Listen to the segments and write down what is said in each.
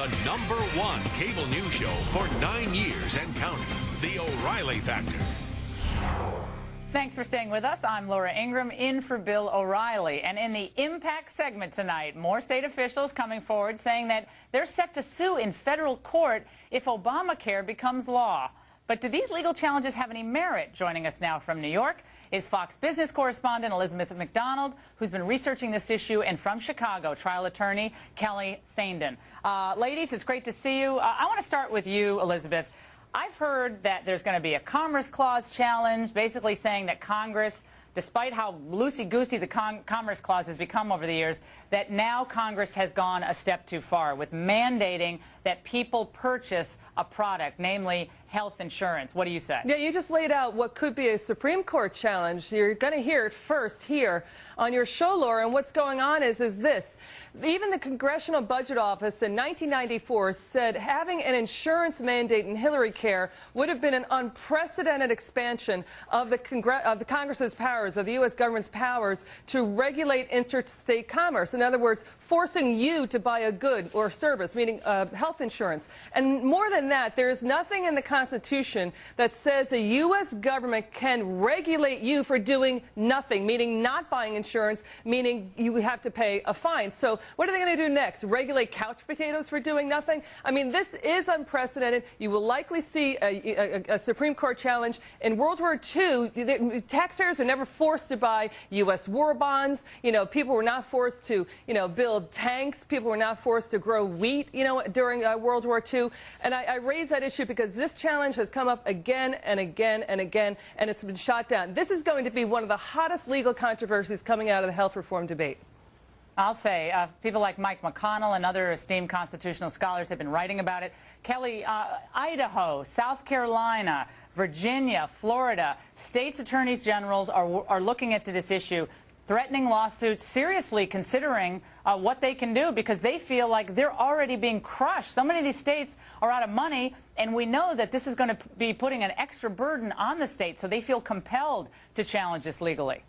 the #1 cable news show for 9 years and counting, The O'Reilly Factor. Thanks for staying with us. I'm Laura Ingraham, in for Bill O'Reilly. And in the Impact segment tonight, more state officials coming forward saying that they're set to sue in federal court if Obamacare becomes law. But do these legal challenges have any merit? Joining us now from New York is Fox Business correspondent Elizabeth McDonald, who's been researching this issue, and from Chicago, trial attorney Kelly Saindon. Ladies, it's great to see you. I want to start with you, Elizabeth. I've heard that there's going to be a Commerce Clause challenge, basically saying that Congress, despite how loosey-goosey the Commerce Clause has become over the years, that now Congress has gone a step too far with mandating that people purchase a product, namely health insurance. What do you say? Yeah, you just laid out what could be a Supreme Court challenge. You're going to hear it first here on your show, Laura. And what's going on is this. Even the Congressional Budget Office in 1994 said having an insurance mandate in Hillary Care would have been an unprecedented expansion of the Congress's powers, of the U.S. government's powers to regulate interstate commerce. In other words, forcing you to buy a good or service, meaning health insurance. And more than that, there is nothing in the Constitution that says the U.S. government can regulate you for doing nothing, meaning not buying insurance, meaning you have to pay a fine. So what are they going to do next? Regulate couch potatoes for doing nothing? I mean, this is unprecedented. You will likely see a Supreme Court challenge. In World War II, taxpayers were never forced to buy U.S. war bonds. You know, people were not forced to, build tanks. People were not forced to grow wheat, during World War II. And I raise that issue because this challenge has come up again and again and again, and it's been shot down. This is going to be one of the hottest legal controversies coming out of the health reform debate. I'll say people like Mike McConnell and other esteemed constitutional scholars have been writing about it. Kelly, Idaho, South Carolina, Virginia, Florida, states' attorneys generals are looking into this issue, threatening lawsuits, seriously considering what they can do because they feel like they're already being crushed. So many of these states are out of money, and we know that this is going to be putting an extra burden on the states, so they feel compelled to challenge this legally.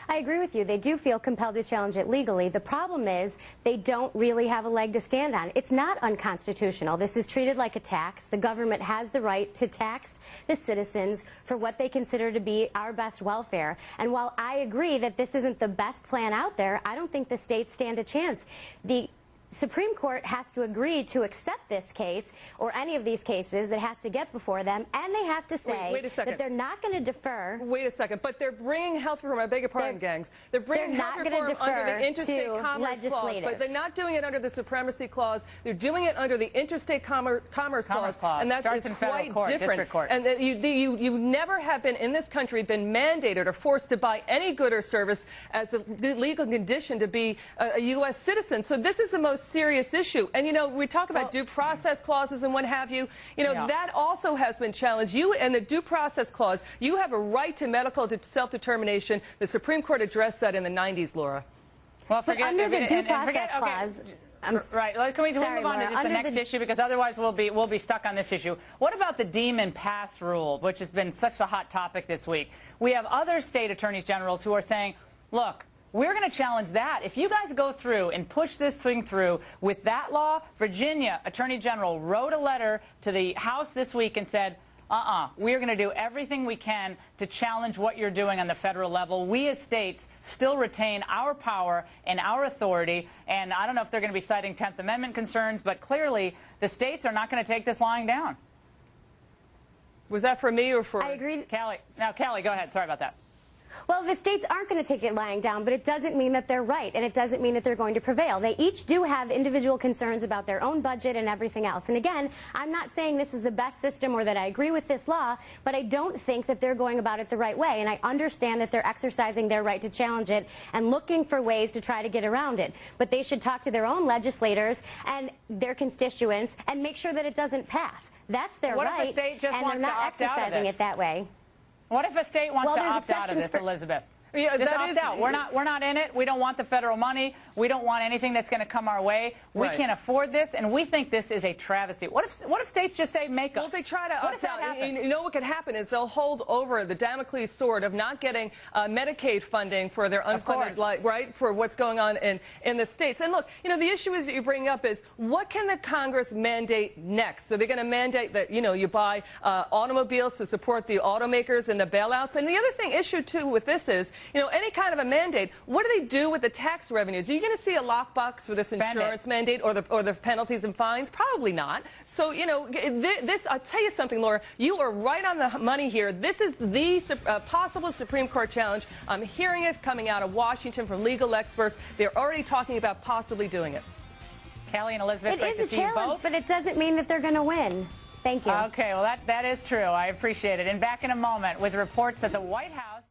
I agree with you. They do feel compelled to challenge it legally. The problem is they don't really have a leg to stand on. It's not unconstitutional. This is treated like a tax. The government has the right to tax the citizens for what they consider to be our best welfare. And while I agree that this isn't the best plan out there, I don't think the states stand a chance. The Supreme Court has to agree to accept this case or any of these cases. It has to get before them, and they have to say that they're not going to defer. Wait a second, but they're bringing health reform. I beg your pardon, gangs. They're bringing health reform under the Interstate Commerce Clause, but they're not doing it under the Supremacy Clause. They're doing it under the Interstate Commerce Clause, and that is quite different. And you never have been in this country been mandated or forced to buy any good or service as a legal condition to be a U.S. citizen. So this is the most serious issue. And, we talk about due process clauses and what have you. That also has been challenged. You and the due process clause, you have a right to medical self-determination. The Supreme Court addressed that in the 90s, Laura. Well, forget under the due process clause. Right. Can we move on to just the next issue, because otherwise we'll be stuck on this issue. What about the deem and pass rule, which has been such a hot topic this week? We have other state attorneys generals who are saying, look, we're going to challenge that. If you guys go through and push this thing through with that law, Virginia Attorney General wrote a letter to the House this week and said, we're going to do everything we can to challenge what you're doing on the federal level. We as states still retain our power and our authority. And I don't know if they're going to be citing 10th Amendment concerns, but clearly the states are not going to take this lying down. Was that for me or for... I agree. Kelly. Now, Kelly, go ahead. Sorry about that. Well, the states aren't going to take it lying down, but it doesn't mean that they're right, and it doesn't mean that they're going to prevail. They each do have individual concerns about their own budget and everything else. And again, I'm not saying this is the best system or that I agree with this law, but I don't think that they're going about it the right way. And I understand that they're exercising their right to challenge it and looking for ways to try to get around it. But they should talk to their own legislators and their constituents and make sure that it doesn't pass. That's their right, what if a state just and wants they're to not opt out of exercising this? it that way. What if a state wants to opt out of this, Elizabeth? Yeah, just opt out. We're not in it. We don't want the federal money. We don't want anything that's going to come our way. We can't afford this, and we think this is a travesty. What if states just say, make us? Well, if they try to what if that happens? You know what could happen is they'll hold over the Damocles sword of not getting Medicaid funding for their unfunded, for what's going on in the states. And look, you know, the issue is that you bring up is what can the Congress mandate next? So they're going to mandate that, you know, you buy automobiles to support the automakers and the bailouts. And the other issue too with this is, you know, any kind of a mandate, what do they do with the tax revenues? Are you going to see a lockbox for this insurance mandate or the penalties and fines? Probably not. So, you know, I'll tell you something, Laura, you are right on the money here. This is the possible Supreme Court challenge. I'm hearing it coming out of Washington from legal experts. They're already talking about possibly doing it. Kelly and Elizabeth, it is a challenge, but it doesn't mean that they're going to win. Thank you. Okay, well, that is true. I appreciate it. And back in a moment with reports that the White House